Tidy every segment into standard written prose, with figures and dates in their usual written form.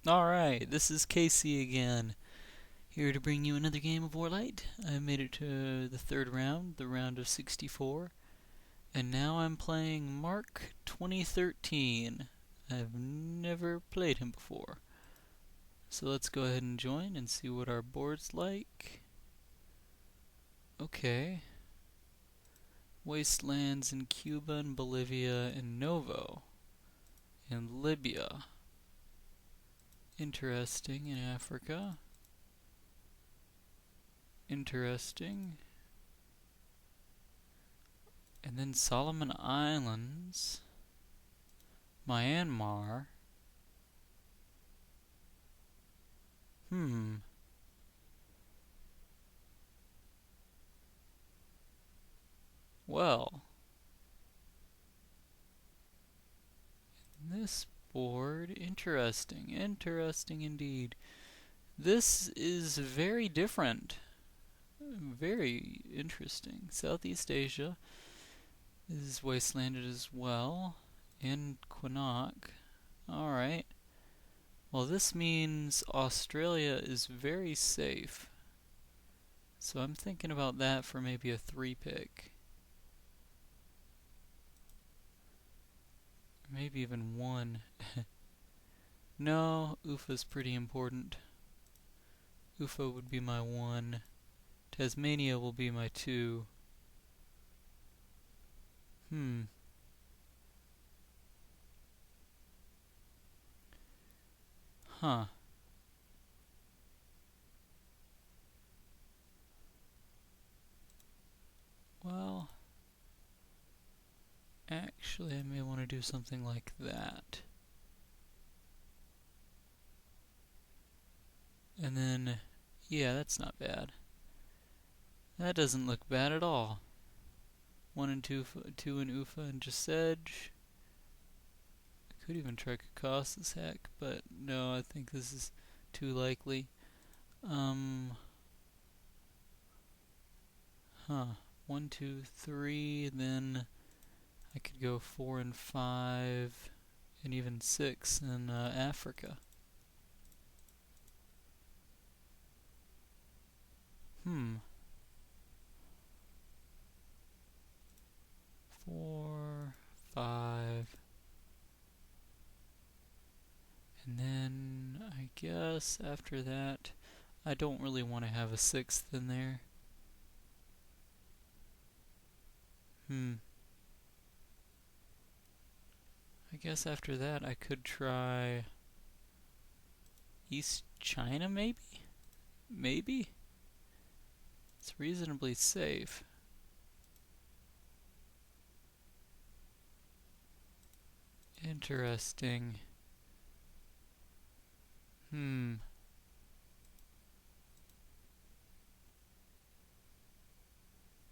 Alright, this is Casey again, here to bring you another game of WarLight. I made it to the third round, the round of 64, and now I'm playing marc2013. I've never played him before. So let's go ahead and join and see what our board's like. Okay. Wastelands in Cuba and Bolivia and Novo and Libya. Interesting in Africa. Interesting. And then Solomon Islands. Myanmar. Well. This board, interesting. Interesting indeed. This is very different. Very interesting. Southeast Asia is wastelanded as well. And Quinnock. Alright. Well, this means Australia is very safe. So I'm thinking about that for maybe a 3-pick. Maybe even 1. No, UFA's pretty important. UFA would be my 1. Tasmania will be my 2. Huh. Well, actually I may want to do something like that. And then, yeah, that's not bad. That doesn't look bad at all. 1 and 2 in UFA and just Sedge. I could even try kcscrag, but no, I think this is too likely. 1, 2, 3, and then I could go 4 and 5, and even 6 in Africa. 4, 5, and then I guess after that I don't really want to have a 6th in there. I guess after that I could try East China, maybe? Maybe? It's reasonably safe. Interesting.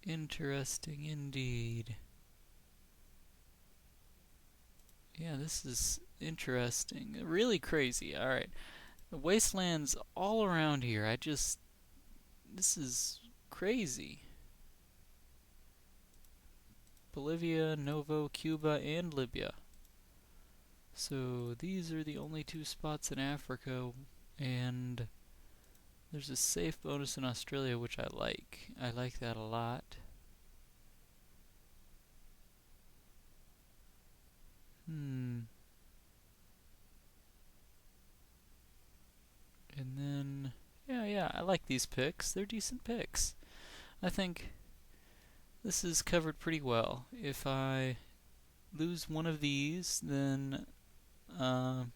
Interesting indeed. Yeah, this is interesting. Really crazy. Alright. The wastelands all around here. This is crazy. Bolivia, Novo, Cuba, and Libya. So these are the only 2 spots in Africa, and there's a safe bonus in Australia, which I like. I like that a lot. And then, yeah, I like these picks. They're decent picks. I think this is covered pretty well. If I lose one of these, then I'm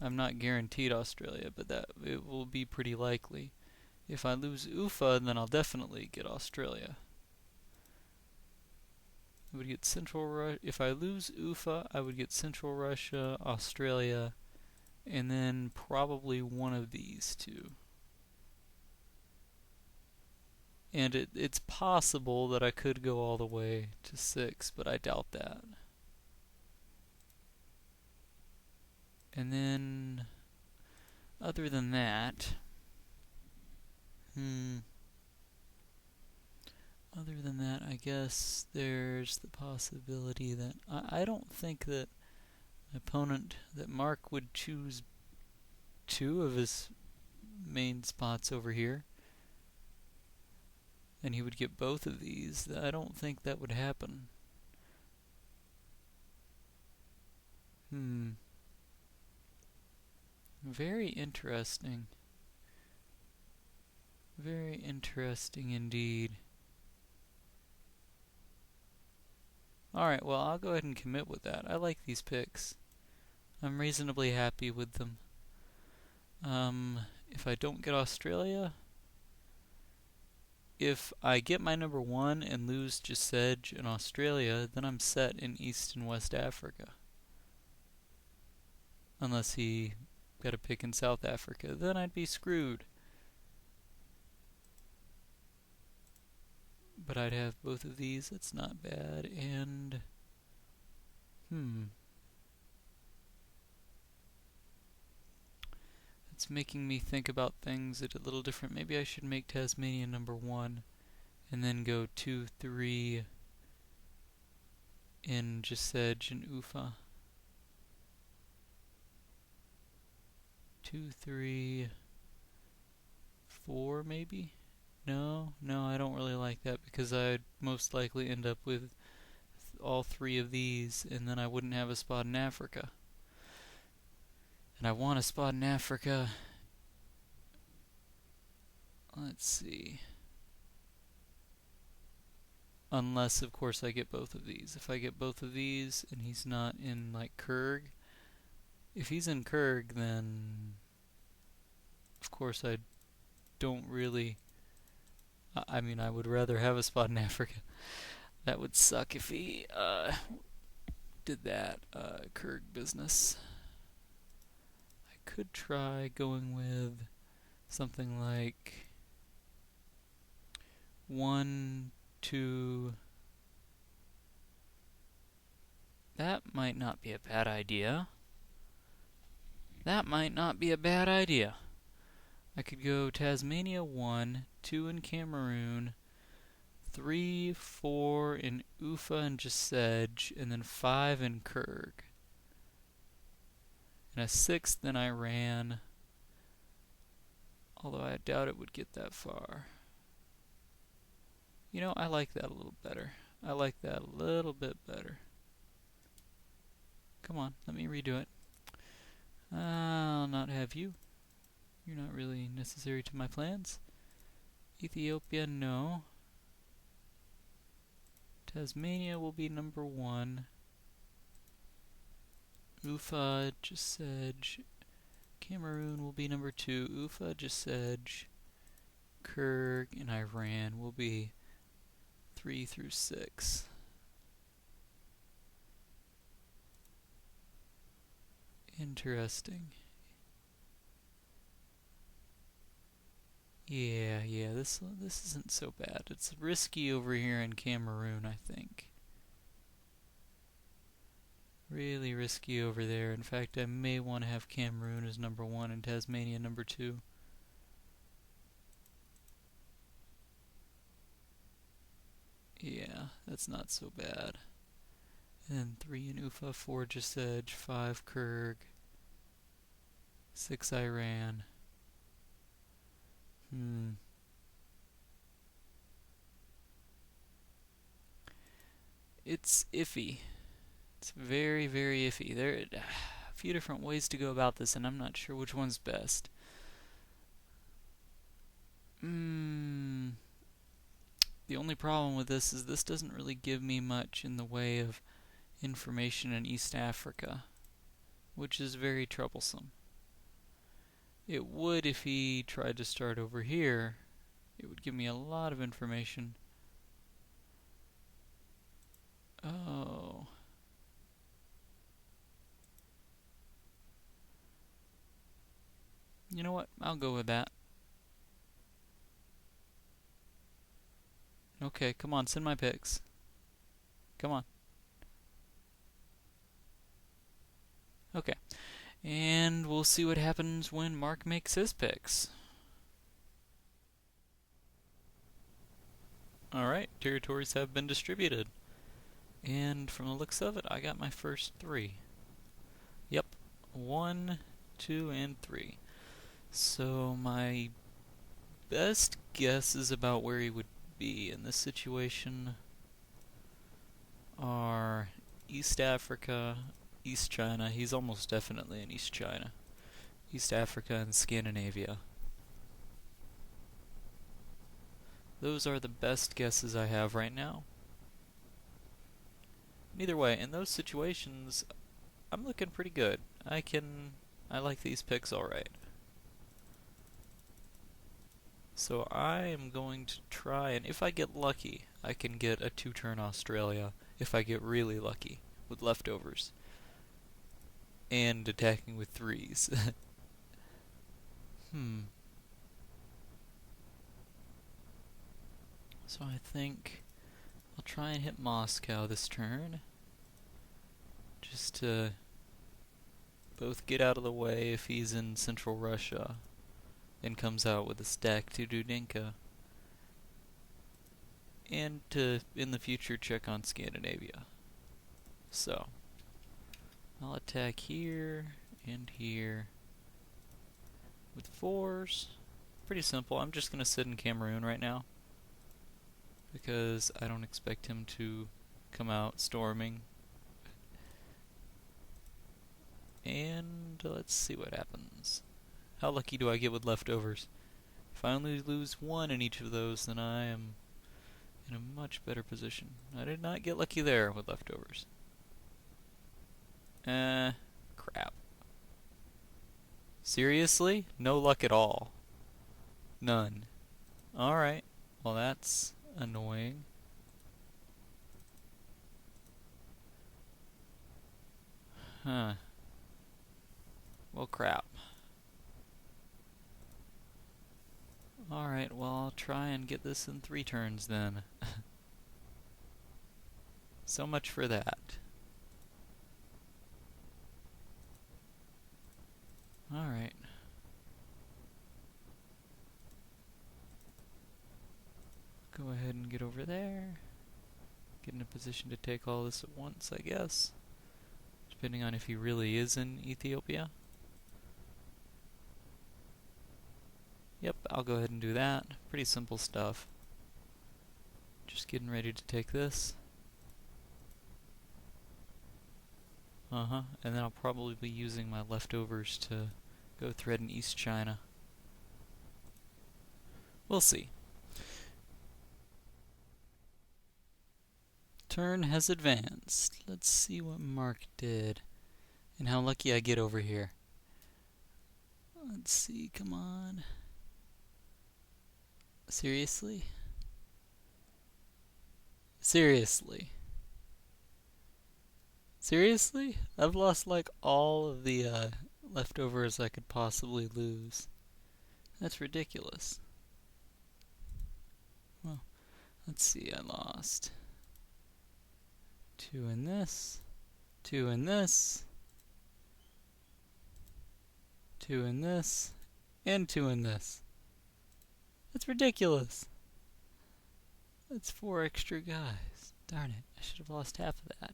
not guaranteed Australia, but that it will be pretty likely. If I lose UFA, then I'll definitely get Australia. I would get Central Russia. If I lose Ufa, I would get Central Russia, Australia, and then probably one of these two. And it's possible that I could go all the way to 6, but I doubt that. And then, other than that, I guess there's the possibility that I don't think that my opponent, that Mark would choose 2 of his main spots over here, and he would get both of these. I don't think that would happen. Very interesting. Very interesting indeed. Alright, well, I'll go ahead and commit with that. I like these picks. I'm reasonably happy with them. If I don't get Australia, if I get my number 1 and lose Gisedge in Australia, then I'm set in East and West Africa. Unless he got a pick in South Africa, then I'd be screwed. But I'd have both of these, that's not bad, and... It's making me think about things a little different. Maybe I should make Tasmania number 1, and then go 2, 3 in Gisedge and Ufa. 2, 3, 4 maybe? No, I don't really like that because I'd most likely end up with all 3 of these, and then I wouldn't have a spot in Africa. And I want a spot in Africa. Let's see. Unless, of course, I get both of these. If I get both of these and he's not in, like, Kurg. If he's in Kurg, then... Of course, I don't really... I mean, I would rather have a spot in Africa. That would suck if he did that Kurg business. I could try going with something like 1, 2. That might not be a bad idea. I could go Tasmania 1, 2 in Cameroon, 3, 4 in Ufa and Gisedge, and then 5 in Kurg. And a 6th in Iran, although I doubt it would get that far. You know, I like that a little better. I like that a little bit better. Come on, let me redo it. I'll not have you. You're not really necessary to my plans. Ethiopia, no. Tasmania will be number 1. Ufa, Gisedge. Cameroon will be number 2. Ufa, Gisedge. Kurg, and Iran will be 3 through 6. Interesting. Yeah, this isn't so bad. It's risky over here in Cameroon, I think. Really risky over there. In fact, I may want to have Cameroon as number 1 and Tasmania number 2. Yeah, that's not so bad. And then 3 in Ufa, 4 Gisedge, 5 Kurg, 6 Iran. It's iffy. It's very, very iffy. There are a few different ways to go about this, and I'm not sure which one's best. The only problem with this is this doesn't really give me much in the way of information in East Africa, which is very troublesome. It would if he tried to start over here. It would give me a lot of information Oh. You know what? I'll go with that. Okay, come on, send my picks. Come on. Okay. And we'll see what happens when Mark makes his picks. Alright, territories have been distributed. And from the looks of it, I got my first 3. Yep. 1, 2, and 3. So my best guess is about where he would be in this situation are East Africa, East China. He's almost definitely in East China. East Africa and Scandinavia. Those are the best guesses I have right now. Either way, in those situations, I'm looking pretty good. I like these picks alright. So I am going to try, and if I get lucky, I can get a 2-turn Australia, if I get really lucky, with leftovers. And attacking with 3s. So I think I'll try and hit Moscow this turn. Just to both get out of the way if he's in central Russia and comes out with a stack to Dudinka. And to, in the future, check on Scandinavia. So, I'll attack here and here with 4s. Pretty simple. I'm just going to sit in Cameroon right now, because I don't expect him to come out storming. And let's see what happens. How lucky do I get with leftovers? If I only lose 1 in each of those, then I am in a much better position. I did not get lucky there with leftovers. Crap. Seriously? No luck at all. None. Alright. Well, that's annoying. Huh. Well, crap. Alright, well, I'll try and get this in 3 turns then. So much for that. Alright. Go ahead and get over there. Get in a position to take all this at once, I guess. Depending on if he really is in Ethiopia. Yep, I'll go ahead and do that. Pretty simple stuff. Just getting ready to take this. And then I'll probably be using my leftovers to go threaten East China. We'll see. Turn has advanced. Let's see what Mark did and how lucky I get over here. Let's see, come on. Seriously? Seriously? Seriously? I've lost like all of the leftovers I could possibly lose. That's ridiculous. Well, let's see, I lost 2 in this, 2 in this, 2 in this, and 2 in this. That's ridiculous. That's 4 extra guys. Darn it, I should have lost half of that.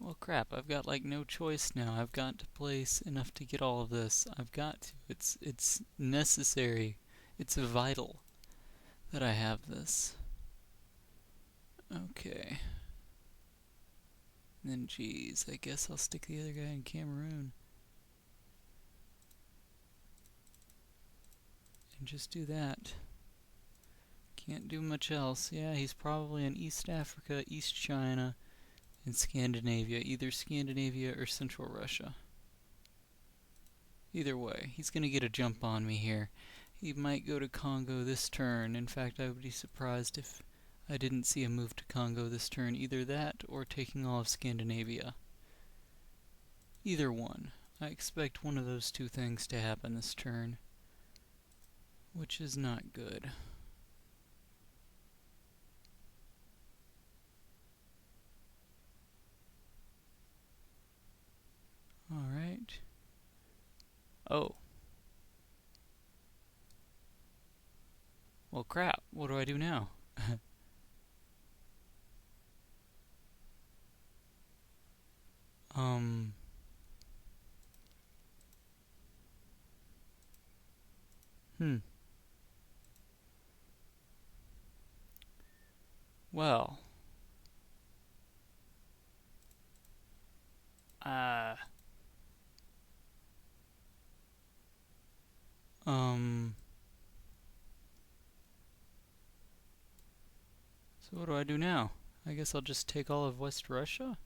Well, crap, I've got like no choice now. I've got to place enough to get all of this. I've got to. It's necessary. It's vital that I have this. Okay. And then, geez, I guess I'll stick the other guy in Cameroon. And just do that. Can't do much else. Yeah, he's probably in East Africa, East China, and Scandinavia. Either Scandinavia or Central Russia. Either way, he's going to get a jump on me here. He might go to Congo this turn. In fact, I would be surprised if I didn't see a move to Congo this turn. Either that or taking all of Scandinavia. Either one. I expect one of those two things to happen this turn, which is not good. Alright. Oh. Well, crap. What do I do now? Hmm. Well. Uh. So what do I do now? I guess I'll just take all of West Russia?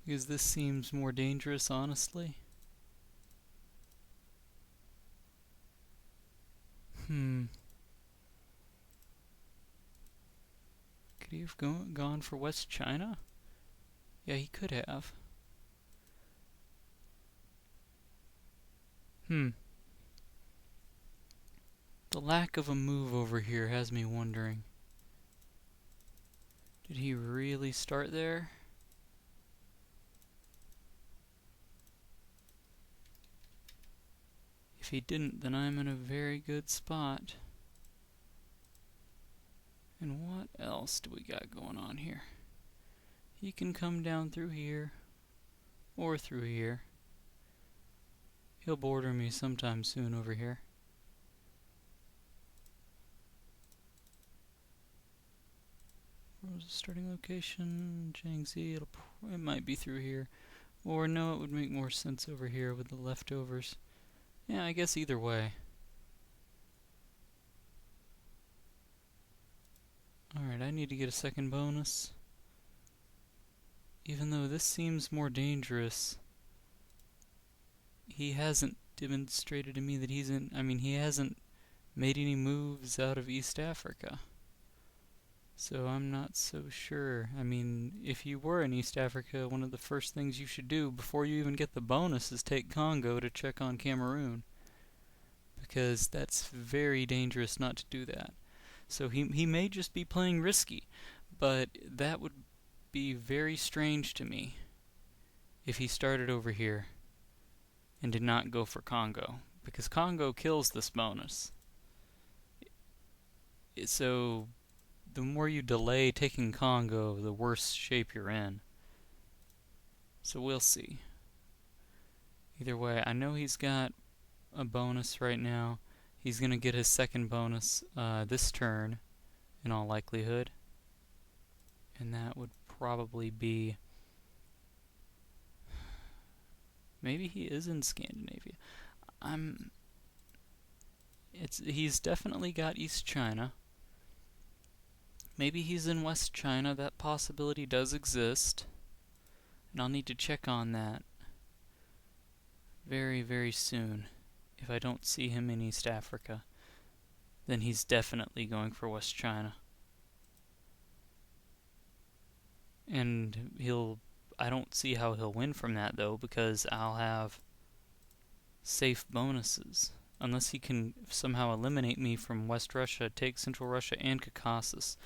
Because this seems more dangerous, honestly. Could he have gone for West China? Yeah, he could have. The lack of a move over here has me wondering. Did he really start there? If he didn't, then I'm in a very good spot. And what else do we got going on here? He can come down through here, or through here. He'll border me sometime soon over here. Where's the starting location? Jiangxi, it might be through here. Or no, it would make more sense over here with the leftovers. Yeah, I guess either way. Alright, I need to get a second bonus. Even though this seems more dangerous, he hasn't demonstrated to me that he's in... I mean, he hasn't made any moves out of East Africa. So I'm not so sure. I mean, if you were in East Africa, one of the first things you should do before you even get the bonus is take Congo to check on Cameroon. Because that's very dangerous not to do that. So he may just be playing risky, but that would be very strange to me if he started over here and did not go for Congo. Because Congo kills this bonus. So the more you delay taking Congo, the worse shape you're in. So we'll see. Either way, I know he's got a bonus right now. He's going to get his second bonus this turn, in all likelihood. And that would probably be... Maybe he is in Scandinavia. He's definitely got East China. Maybe he's in West China. That possibility does exist. And I'll need to check on that very, very soon. If I don't see him in East Africa, then he's definitely going for West China. And I don't see how he'll win from that, though, because I'll have safe bonuses. Unless he can somehow eliminate me from West Russia, take Central Russia and Caucasus.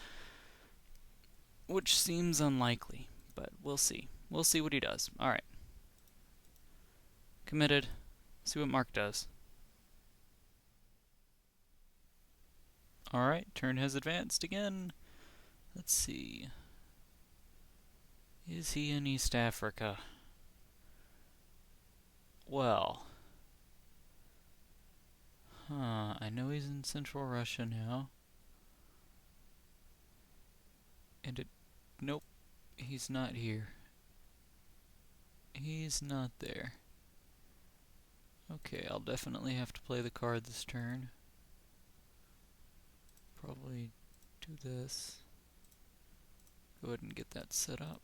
Which seems unlikely, but we'll see. We'll see what he does. Alright. Committed. See what Mark does. Alright, turn has advanced again. Let's see. Is he in East Africa? Well. I know he's in Central Russia now. And nope, he's not here. He's not there. Okay, I'll definitely have to play the card this turn. Probably do this. Go ahead and get that set up.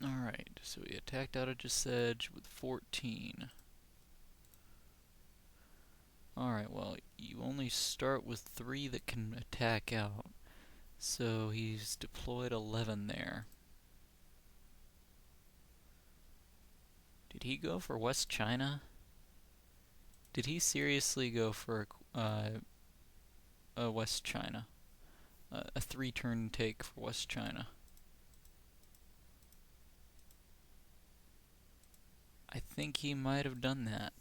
Alright, so we attacked out of Sedge with 14. Alright, well, you only start with 3 that can attack out. So he's deployed 11 there. Did he go for West China? Did he seriously go for West China? A 3-turn take for West China. I think he might have done that.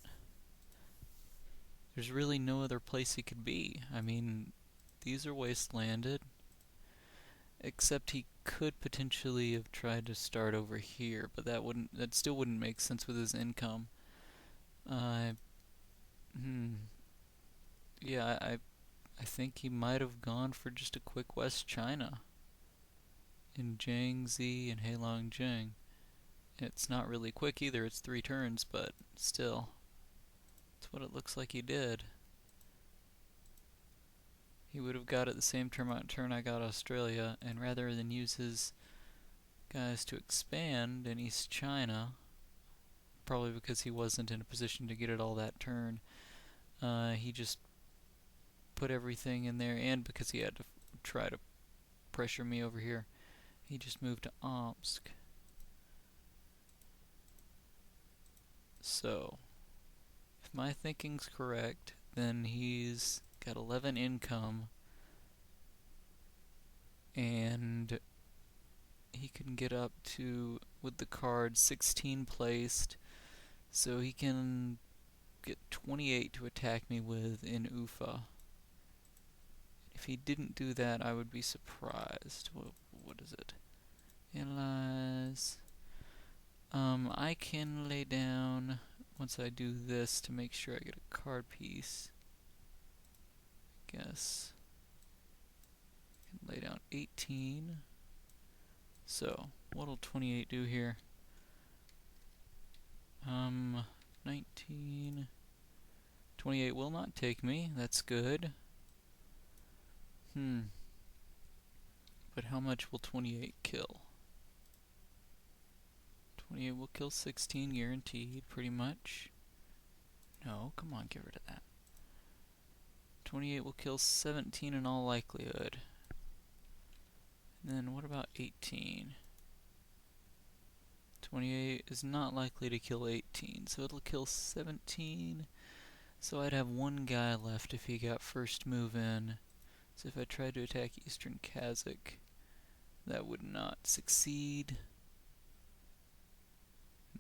There's really no other place he could be. I mean, these are wastelanded. Except he could potentially have tried to start over here, but that still wouldn't make sense with his income. Yeah, I think he might have gone for just a quick West China in Jiangxi and Heilongjiang. It's not really quick either, it's 3 turns, but still. That's what it looks like he did. He would have got it the same turn I got Australia, and rather than use his guys to expand in East China, probably because he wasn't in a position to get it all that turn, he just put everything in there, and because he had to try to pressure me over here, he just moved to Omsk. So, if my thinking's correct, then he's got 11 income, and he can get up to, with the card, 16 placed, so he can get 28 to attack me with in Ufa. If he didn't do that, I would be surprised. What is it? Analyze. I can lay down, once I do this, to make sure I get a card piece. I guess. I can lay down 18. So, what'll 28 do here? 19. 28 will not take me. That's good. But how much will 28 kill? 28 will kill 16 guaranteed, pretty much. No, come on, get rid of that. 28 will kill 17 in all likelihood. And then what about 18? 28 is not likely to kill 18, so it'll kill 17. So I'd have 1 guy left if he got first move in. So if I tried to attack Eastern Kazakh, that would not succeed.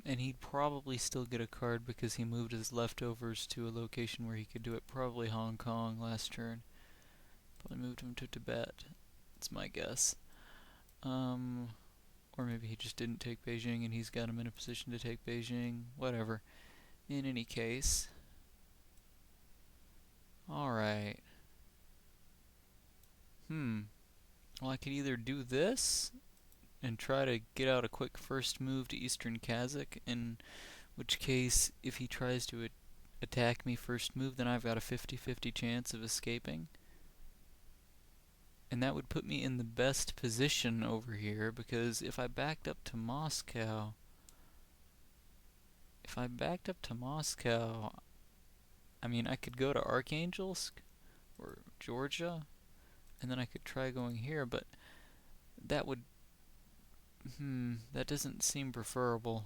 And he'd probably still get a card because he moved his leftovers to a location where he could do it, probably Hong Kong last turn. Probably moved him to Tibet. That's my guess. Or maybe he just didn't take Beijing and he's got him in a position to take Beijing. Whatever. In any case. Alright. Well, I could either do this and try to get out a quick first move to Eastern Kazakh, in which case, if he tries to attack me first move, then I've got a 50-50 chance of escaping. And that would put me in the best position over here, because if I backed up to Moscow, I mean, I could go to Arkhangelsk or Georgia, and then I could try going here, but that would, that doesn't seem preferable.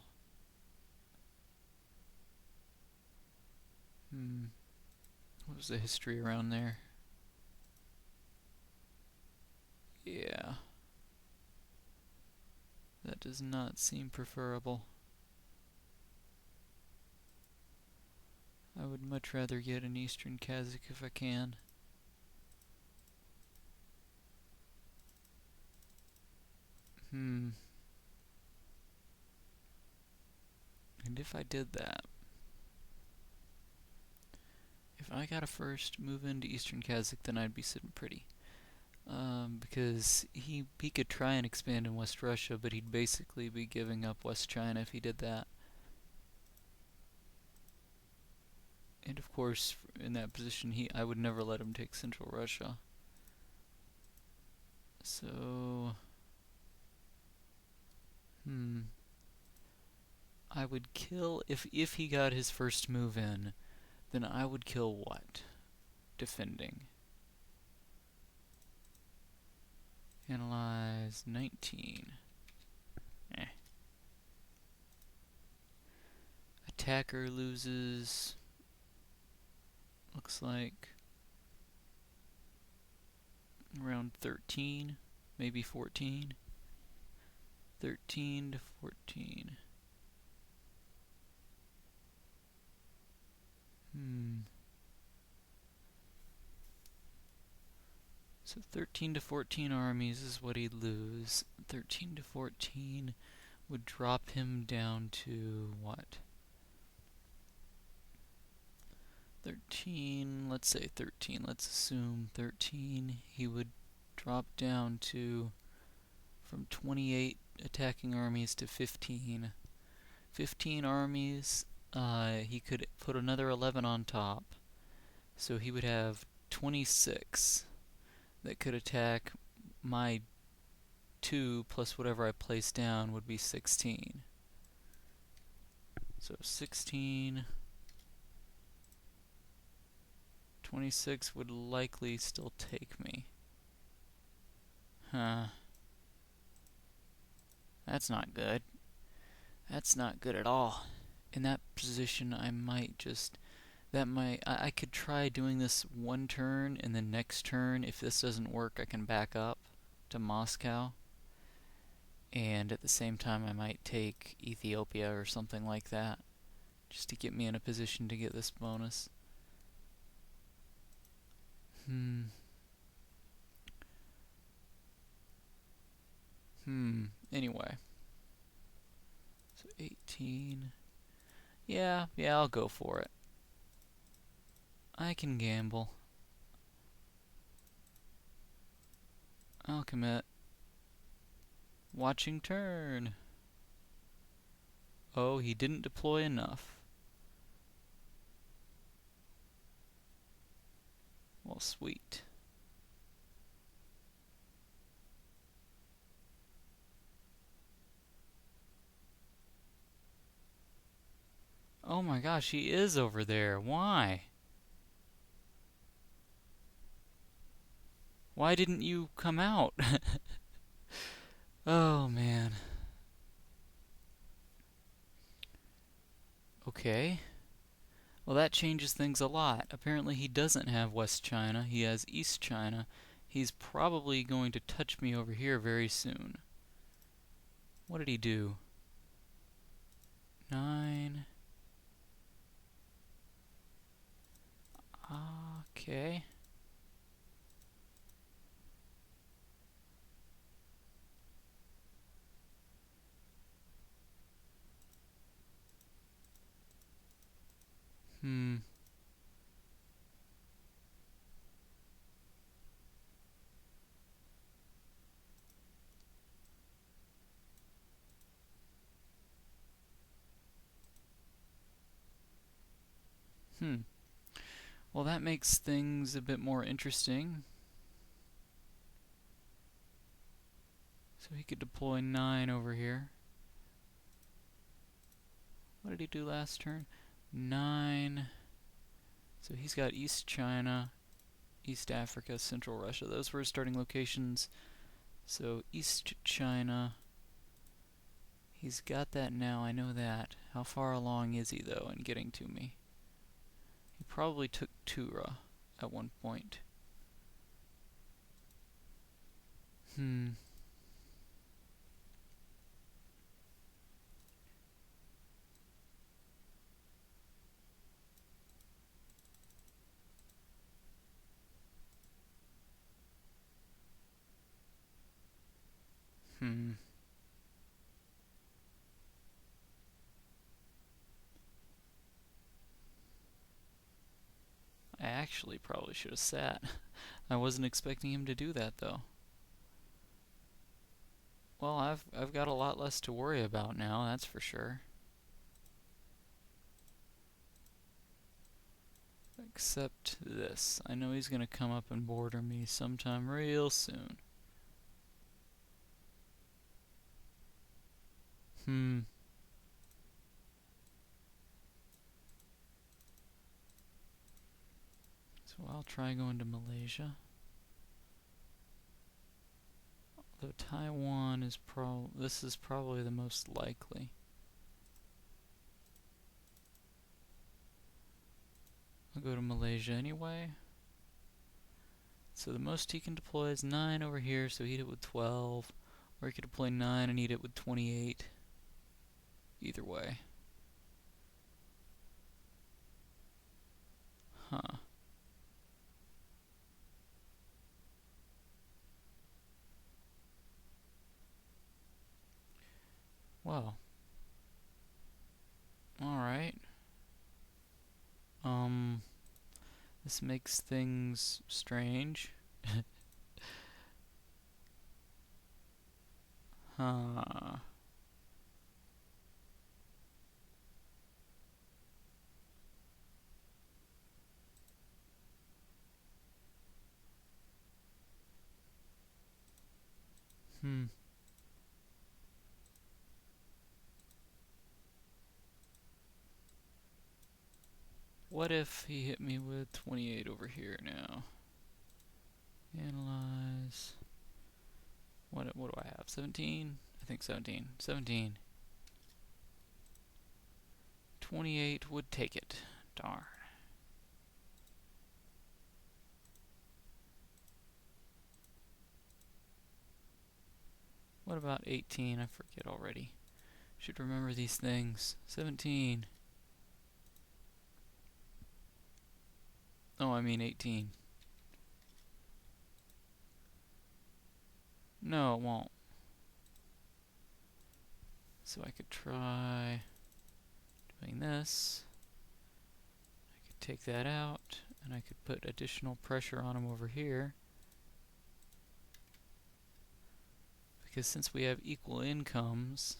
What was the history around there? Yeah. That does not seem preferable. I would much rather get an Eastern Kazakh if I can. And if I did that, if I got a first move into Eastern Kazakh, then I'd be sitting pretty. Because he could try and expand in West Russia, but he'd basically be giving up West China if he did that. And of course, in that position, I would never let him take Central Russia. So, I would kill, if he got his first move in, then I would kill what? Defending. Analyze 19. Eh. Attacker loses, looks like, around 13, maybe 14. 13 to 14. So 13 to 14 armies is what he'd lose. 13 to 14 would drop him down to what? 13, let's say 13, let's assume 13, he would drop down to, from 28 attacking armies to 15. 15 armies, he could put another 11 on top, so he would have 26 that could attack my 2 plus whatever I place down would be 16. So 16, 26 would likely still take me. Huh. That's not good. That's not good at all. In that position, I might just... I could try doing this one turn, and then next turn, if this doesn't work, I can back up to Moscow. And at the same time, I might take Ethiopia or something like that, just to get me in a position to get this bonus. Anyway. So 18. Yeah, I'll go for it. I can gamble. I'll commit. Watching turn. Oh, he didn't deploy enough. Well, sweet. Oh my gosh, he is over there. Why? Why didn't you come out? Oh, man. Okay. Well, that changes things a lot. Apparently he doesn't have West China. He has East China. He's probably going to touch me over here very soon. What did he do? 9. Okay. Well, that makes things a bit more interesting. So he could deploy 9 over here. What did he do last turn? 9. So he's got East China, East Africa, Central Russia. Those were his starting locations. So East China. He's got that now, I know that. How far along is he, though, in getting to me? He probably took Tura at one point. I actually probably should have sat. I wasn't expecting him to do that, though. Well, I've got a lot less to worry about now, that's for sure. Except this. I know he's gonna come up and border me sometime real soon. try going to Malaysia. Although Taiwan is this is probably the most likely. I'll go to Malaysia anyway. So the most he can deploy is 9 over here, so he'd hit it with 12. Or he could deploy 9 and eat it with 28. Either way. Huh. Well. Alright. This makes things strange. Huh. What if he hit me with 28 over here now? Analyze. What do I have? 17? I think 17. 17. 28 would take it. Darn. What about 18? I forget already. Should remember these things. 17. Oh, I mean 18. No, it won't. So I could try doing this. I could take that out, and I could put additional pressure on him over here. Because since we have equal incomes,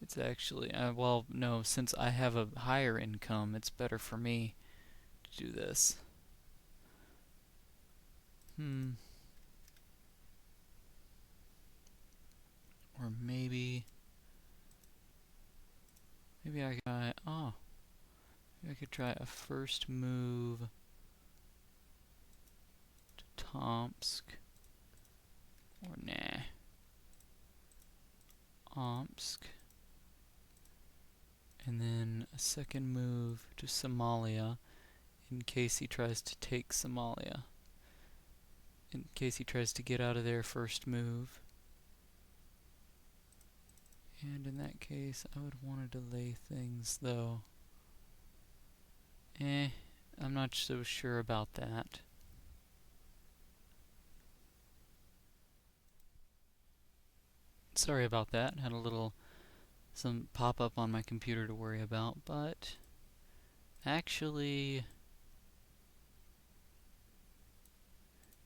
it's actually, well, no, since I have a higher income, it's better for me to do this. Or maybe I could try, maybe I could try a first move to Tomsk. Or nah. Omsk. And then a second move to Somalia in case he tries to take Somalia. In case he tries to get out of there first move. And in that case, I would want to delay things, though. I'm not so sure about that. Sorry about that. Had some pop-up on my computer to worry about, but actually,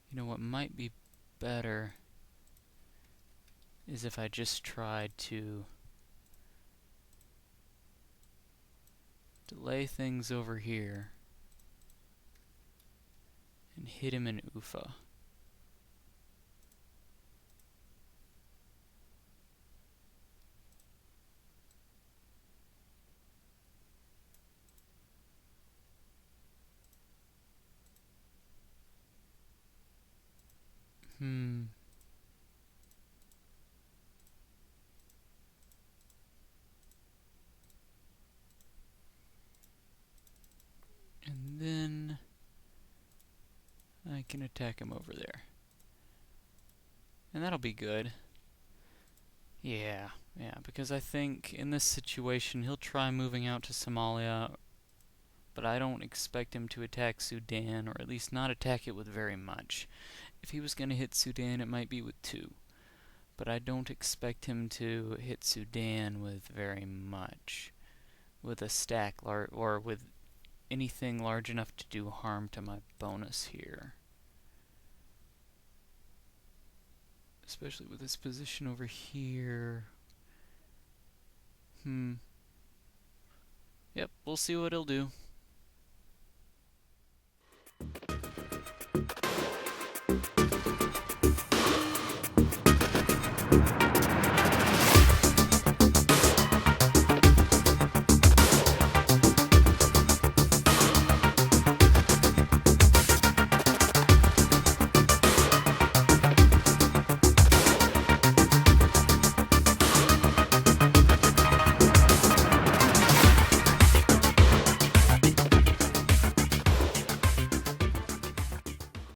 you know what might be better is if I just tried to delay things over here and hit him in Ufa. And then I can attack him over there. And that'll be good. Yeah, because I think in this situation he'll try moving out to Somalia, but I don't expect him to attack Sudan, or at least not attack it with very much. If he was going to hit Sudan, it might be with 2. But I don't expect him to hit Sudan with very much. With a stack, or with anything large enough to do harm to my bonus here. Especially with this position over here. Yep, we'll see what he'll do.